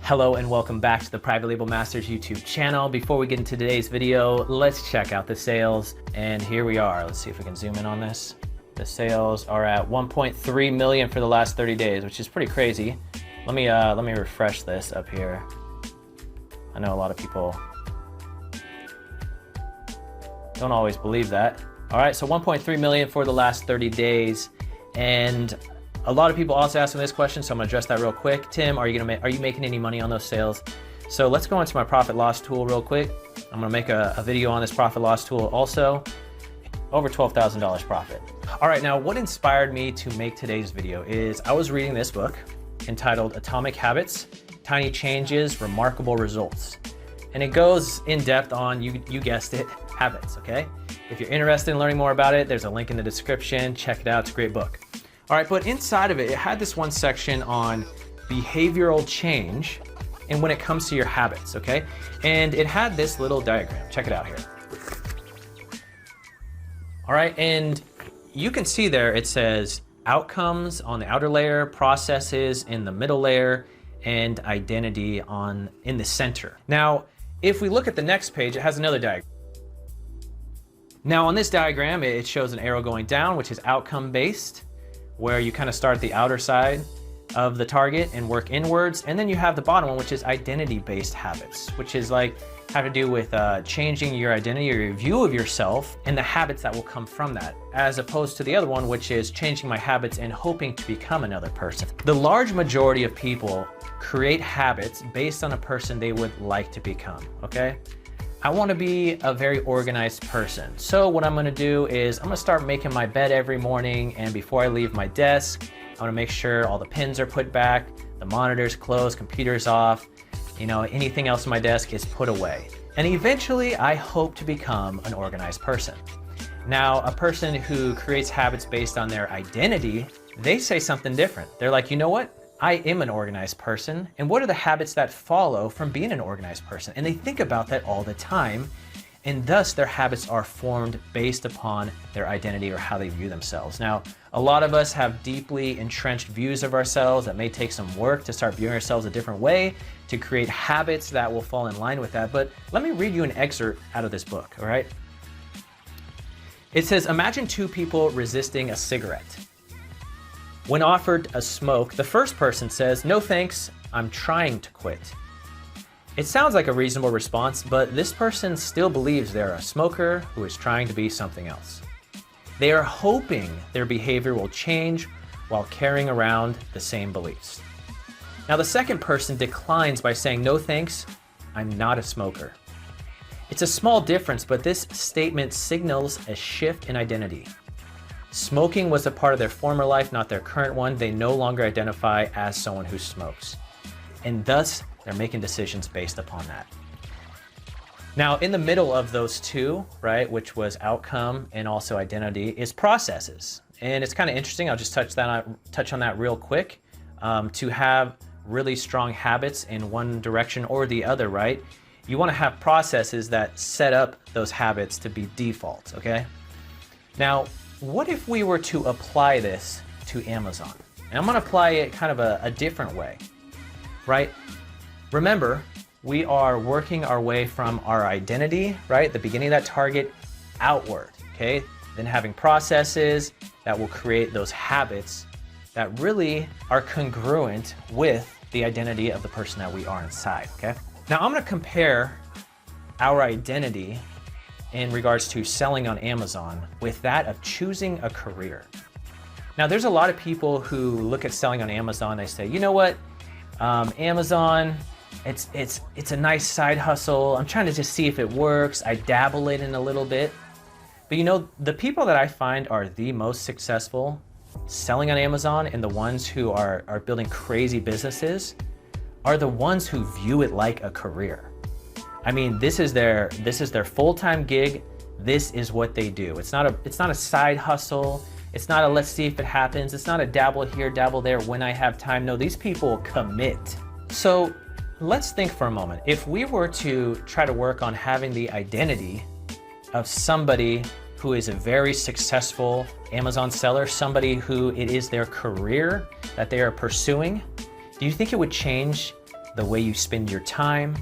Hello and welcome back to the Private Label Masters YouTube channel. Before we get into today's video, let's check out the sales. And here we are. Let's see if we can zoom in on this. The sales are at 1.3 million for the last 30 days, which is pretty crazy. Let me refresh this up here. I know a lot of people don't always believe that. All right, so 1.3 million for the last 30 days. And a lot of people also asking this question, so I'm gonna address that real quick. Tim, are you making any money on those sales? So let's go into my profit loss tool real quick. I'm gonna make a video on this profit loss tool also. Over $12,000 profit. All right, now what inspired me to make today's video is I was reading this book entitled Atomic Habits, Tiny Changes, Remarkable Results. And it goes in depth on, you guessed it, habits, okay? If you're interested in learning more about it, there's a link in the description. Check it out, it's a great book. All right, but inside of it, it had this one section on behavioral change and when it comes to your habits, okay? And it had this little diagram. Check it out here. All right, and you can see there it says outcomes on the outer layer, processes in the middle layer, and identity in the center. Now, if we look at the next page, it has another diagram. Now on this diagram, it shows an arrow going down, which is outcome based, where you kind of start at the outer side of the target and work inwards. And then you have the bottom one, which is identity-based habits, which is like have to do with changing your identity or your view of yourself and the habits that will come from that, as opposed to the other one, which is changing my habits and hoping to become another person. The large majority of people create habits based on a person they would like to become, okay? I want to be a very organized person. So what I'm going to do is I'm going to start making my bed every morning, and before I leave my desk, I'm going to make sure all the pins are put back, the monitor's closed, computer's off, anything else on my desk is put away. And eventually I hope to become an organized person. Now, a person who creates habits based on their identity, they say something different. They're like, you know what? I am an organized person, and what are the habits that follow from being an organized person? And they think about that all the time, and thus their habits are formed based upon their identity or how they view themselves. Now, a lot of us have deeply entrenched views of ourselves that may take some work to start viewing ourselves a different way, to create habits that will fall in line with that. But let me read you an excerpt out of this book, all right? It says, imagine two people resisting a cigarette. When offered a smoke, the first person says, no thanks, I'm trying to quit. It sounds like a reasonable response, but this person still believes they're a smoker who is trying to be something else. They are hoping their behavior will change while carrying around the same beliefs. Now the second person declines by saying, no thanks, I'm not a smoker. It's a small difference, but this statement signals a shift in identity. Smoking was a part of their former life, not their current one. They no longer identify as someone who smokes. And thus, they're making decisions based upon that. Now, in the middle of those two, right, which was outcome and also identity, is processes. And it's kind of interesting. I'll just touch on that real quick. To have really strong habits in one direction or the other, right? You want to have processes that set up those habits to be default, okay? Now, what if we were to apply this to Amazon? And I'm going to apply it kind of a different way, right? Remember, we are working our way from our identity, right? The beginning of that target outward, okay? Then having processes that will create those habits that really are congruent with the identity of the person that we are inside, okay? Now I'm going to compare our identity in regards to selling on Amazon with that of choosing a career. Now there's a lot of people who look at selling on Amazon, they say, you know what, Amazon, it's a nice side hustle. I'm trying to just see if it works. I dabble in it a little bit. But the people that I find are the most successful selling on Amazon and the ones who are building crazy businesses are the ones who view it like a career. I mean, this is their full-time gig. This is what they do. It's not a side hustle. It's not a let's see if it happens. It's not a dabble here, dabble there when I have time. No, these people commit. So let's think for a moment. If we were to try to work on having the identity of somebody who is a very successful Amazon seller, somebody who it is their career that they are pursuing, do you think it would change the way you spend your time,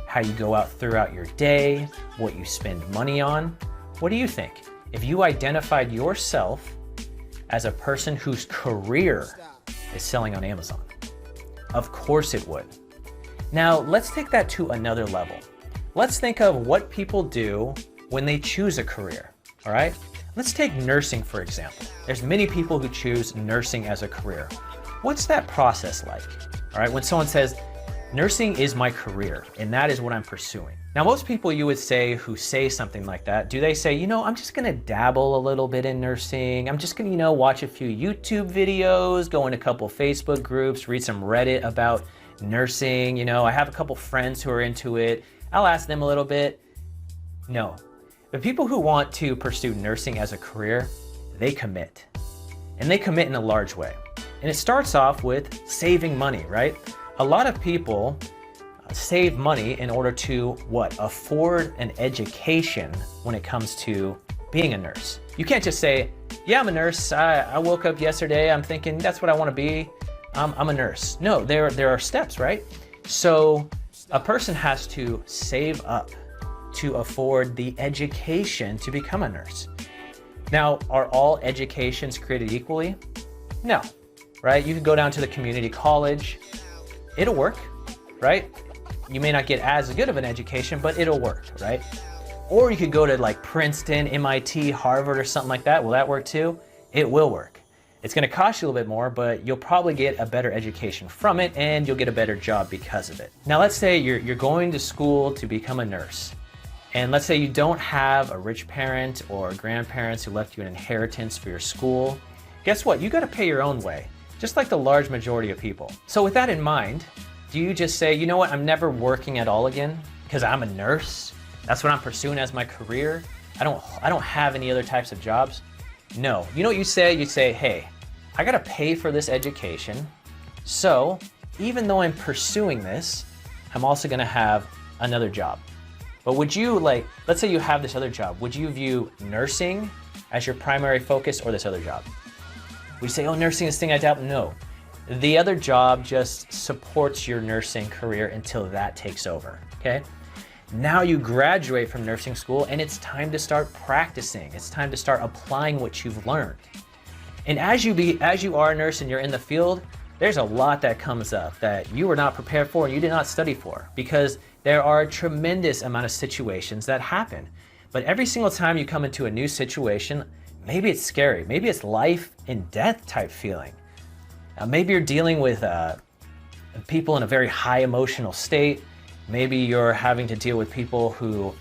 how you go out throughout your day, what you spend money on. What do you think? If you identified yourself as a person whose career is selling on Amazon, of course it would. Now, let's take that to another level. Let's think of what people do when they choose a career, all right? Let's take nursing, for example. There's many people who choose nursing as a career. What's that process like? All right, when someone says, nursing is my career, and that is what I'm pursuing. Now, most people you would say who say something like that, do they say, you know, I'm just gonna dabble a little bit in nursing. I'm just gonna, you know, watch a few YouTube videos, go in a couple Facebook groups, read some Reddit about nursing. You know, I have a couple friends who are into it. I'll ask them a little bit. No. The people who want to pursue nursing as a career, they commit. And they commit in a large way. And it starts off with saving money, right? A lot of people save money in order to what? Afford an education when it comes to being a nurse. You can't just say, yeah, I'm a nurse. I woke up yesterday, I'm thinking that's what I want to be. I'm a nurse. No, there are steps, right? So a person has to save up to afford the education to become a nurse. Now, are all educations created equally? No, right? You could go down to the community college. It'll work, right? You may not get as good of an education, but it'll work, right? Or you could go to like Princeton, MIT, Harvard, or something like that. Will that work too? It will work. It's gonna cost you a little bit more, but you'll probably get a better education from it, and you'll get a better job because of it. Now, let's say you're going to school to become a nurse. And let's say you don't have a rich parent or grandparents who left you an inheritance for your school. Guess what? You gotta pay your own way, just like the large majority of people. So with that in mind, do you just say, you know what, I'm never working at all again because I'm a nurse? That's what I'm pursuing as my career. I don't have any other types of jobs. No, you know what you say? You say, hey, I gotta pay for this education. So even though I'm pursuing this, I'm also gonna have another job. But would you, like, let's say you have this other job, would you view nursing as your primary focus or this other job? Would you say, oh, nursing is the thing I doubt? No. The other job just supports your nursing career until that takes over, okay? Now you graduate from nursing school and it's time to start practicing. It's time to start applying what you've learned. And as you are a nurse and you're in the field, there's a lot that comes up that you were not prepared for and you did not study for, because there are a tremendous amount of situations that happen. But every single time you come into a new situation, maybe it's scary, maybe it's life and death type feeling. Maybe you're dealing with people in a very high emotional state. Maybe you're having to deal with people who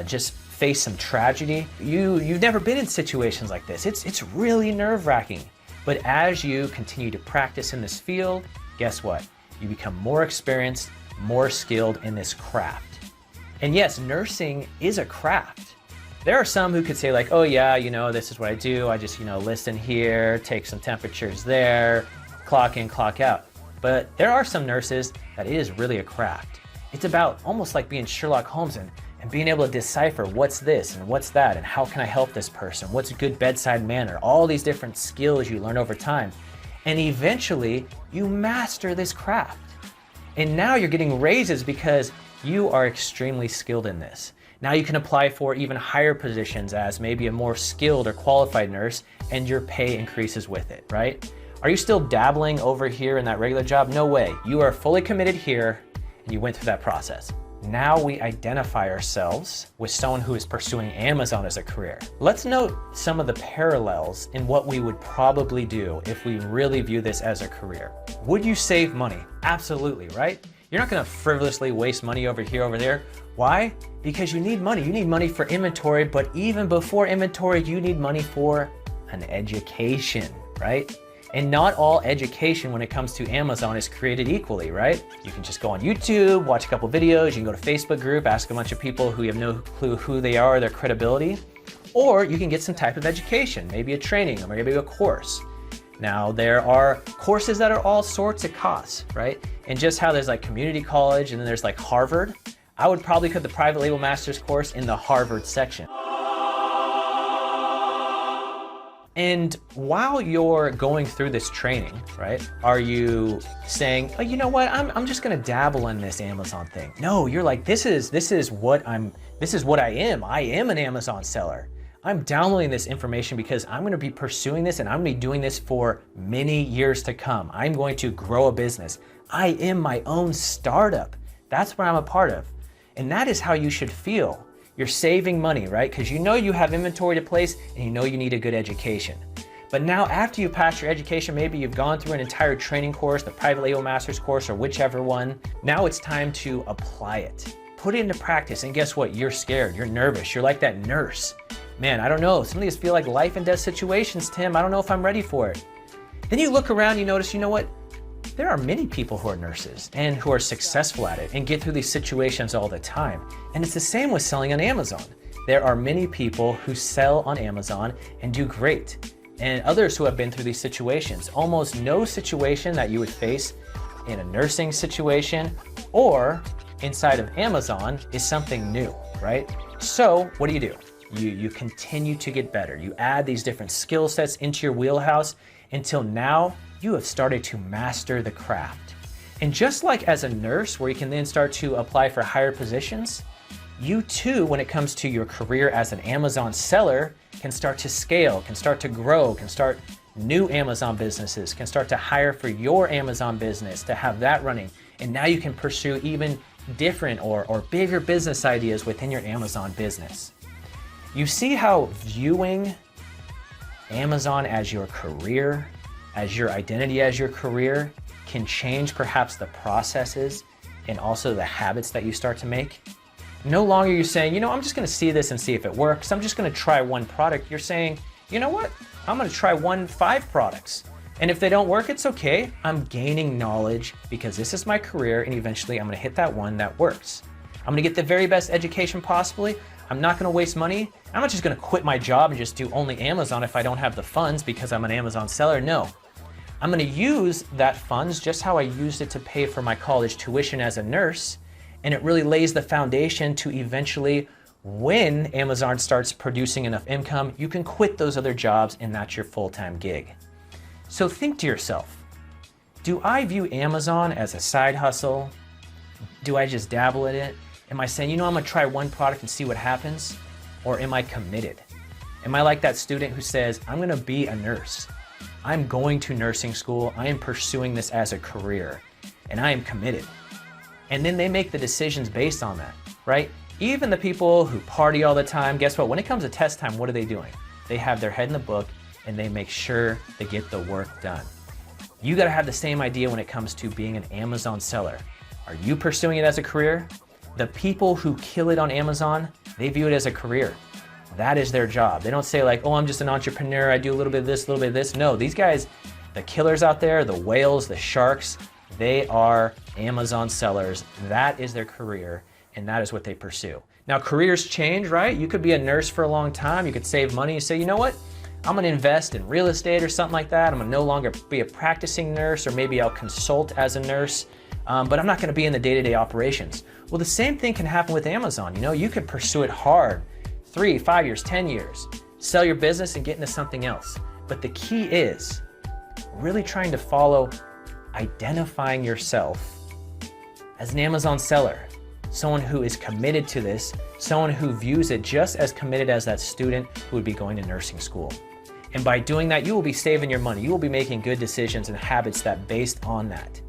just face some tragedy. You've never been in situations like this. It's really nerve-wracking. But as you continue to practice in this field, guess what? You become more experienced, more skilled in this craft. And yes, nursing is a craft. There are some who could say like, oh yeah, you know, this is what I do. I just, you know, listen here, take some temperatures there, clock in, clock out. But there are some nurses that it is really a craft. It's about almost like being Sherlock Holmes and being able to decipher what's this and what's that and how can I help this person, what's a good bedside manner, all these different skills you learn over time. And eventually you master this craft. And now you're getting raises because you are extremely skilled in this. Now you can apply for even higher positions as maybe a more skilled or qualified nurse, and your pay increases with it, right? Are you still dabbling over here in that regular job? No way. You are fully committed here and you went through that process. Now we identify ourselves with someone who is pursuing Amazon as a career. Let's note some of the parallels in what we would probably do if we really view this as a career. Would you save money? Absolutely, right? You're not gonna frivolously waste money over here, over there. Why? Because you need money. You need money for inventory, but even before inventory, you need money for an education, right? And not all education when it comes to Amazon is created equally, right? You can just go on YouTube, watch a couple videos, you can go to Facebook group, ask a bunch of people who you have no clue who they are, their credibility, or you can get some type of education, maybe a training or maybe a course. Now there are courses that are all sorts of costs, right? And just how there's like community college and then there's like Harvard, I would probably put the private label master's course in the Harvard section. And while you're going through this training, right, are you saying, oh, you know what, I'm just gonna dabble in this Amazon thing? No, you're like, this is what I am. I am an Amazon seller. I'm downloading this information because I'm gonna be pursuing this and I'm gonna be doing this for many years to come. I'm going to grow a business. I am my own startup. That's what I'm a part of. And that is how you should feel. You're saving money, right? Because you know you have inventory to place and you know you need a good education. But now after you pass your education, maybe you've gone through an entire training course, the private label master's course or whichever one, now it's time to apply it. Put it into practice and guess what? You're scared, you're nervous, you're like that nurse. Man, I don't know, some of these feel like life and death situations, Tim. I don't know if I'm ready for it. Then you look around, you notice, you know what? There are many people who are nurses and who are successful at it and get through these situations all the time. And it's the same with selling on Amazon. There are many people who sell on Amazon and do great, and others who have been through these situations. Almost no situation that you would face in a nursing situation or inside of Amazon is something new, right? So what do? You continue to get better. You add these different skill sets into your wheelhouse until now you have started to master the craft. And just like as a nurse, where you can then start to apply for higher positions, you too, when it comes to your career as an Amazon seller, can start to scale, can start to grow, can start new Amazon businesses, can start to hire for your Amazon business to have that running. And now you can pursue even different or bigger business ideas within your Amazon business. You see how viewing Amazon as your career, as your identity as your career, can change perhaps the processes and also the habits that you start to make? No longer you're saying, you know, I'm just gonna see this and see if it works. I'm just gonna try one product. You're saying, you know what? I'm gonna try 5 products. And if they don't work, it's okay. I'm gaining knowledge because this is my career and eventually I'm gonna hit that one that works. I'm gonna get the very best education possibly. I'm not gonna waste money. I'm not just gonna quit my job and just do only Amazon if I don't have the funds because I'm an Amazon seller. No. I'm gonna use that funds just how I used it to pay for my college tuition as a nurse, and it really lays the foundation to eventually, when Amazon starts producing enough income, you can quit those other jobs and that's your full-time gig. So think to yourself, do I view Amazon as a side hustle? Do I just dabble in it? Am I saying, you know, I'm gonna try one product and see what happens? Or am I committed? Am I like that student who says, I'm gonna be a nurse. I'm going to nursing school. I am pursuing this as a career and I am committed. And then they make the decisions based on that, right? Even the people who party all the time, guess what? When it comes to test time, what are they doing? They have their head in the book and they make sure they get the work done. You gotta have the same idea when it comes to being an Amazon seller. Are you pursuing it as a career? The people who kill it on Amazon, they view it as a career. That is their job. They don't say like, oh, I'm just an entrepreneur. I do a little bit of this, a little bit of this. No, these guys, the killers out there, the whales, the sharks, they are Amazon sellers. That is their career and that is what they pursue. Now careers change, right? You could be a nurse for a long time. You could save money and say, you know what? I'm gonna invest in real estate or something like that. I'm gonna no longer be a practicing nurse, or maybe I'll consult as a nurse, but I'm not gonna be in the day-to-day operations. Well, the same thing can happen with Amazon. You know, you could pursue it hard. 3, 5 years, 10 years, sell your business and get into something else. But the key is really trying to follow identifying yourself as an Amazon seller, someone who is committed to this, someone who views it just as committed as that student who would be going to nursing school. And by doing that, you will be saving your money. You will be making good decisions and habits that based on that.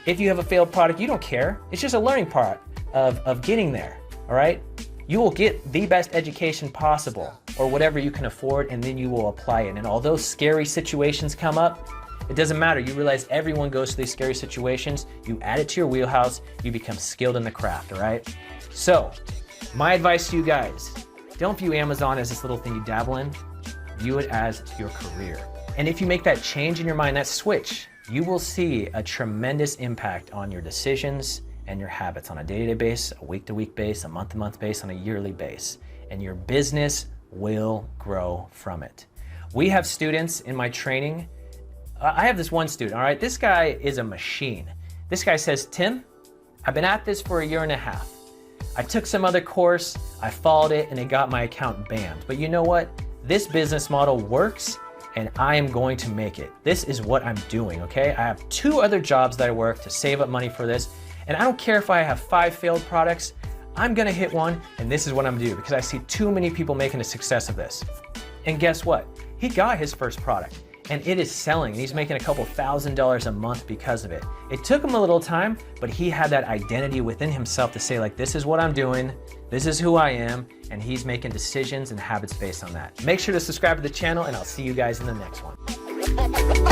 If you have a failed product, you don't care. It's just a learning part of getting there, all right? You will get the best education possible or whatever you can afford, and then you will apply it. And although scary situations come up, it doesn't matter. You realize everyone goes through these scary situations. You add it to your wheelhouse, you become skilled in the craft, all right? So my advice to you guys, don't view Amazon as this little thing you dabble in. View it as your career. And if you make that change in your mind, that switch, you will see a tremendous impact on your decisions and your habits on a day-to-day basis, a week-to-week basis, a month-to-month basis, on a yearly basis. And your business will grow from it. We have students in my training. I have this one student, all right? This guy is a machine. This guy says, Tim, I've been at this for 1.5 years. I took some other course, I followed it, and it got my account banned. But you know what? This business model works, and I am going to make it. This is what I'm doing, okay? I have 2 other jobs that I work to save up money for this, and I don't care if I have 5 failed products, I'm gonna hit one, and this is what I'm gonna do because I see too many people making a success of this. And guess what? He got his first product, and it is selling. He's making a couple $1,000s a month because of it. It took him a little time, but he had that identity within himself to say, like, this is what I'm doing, this is who I am, and he's making decisions and habits based on that. Make sure to subscribe to the channel, and I'll see you guys in the next one.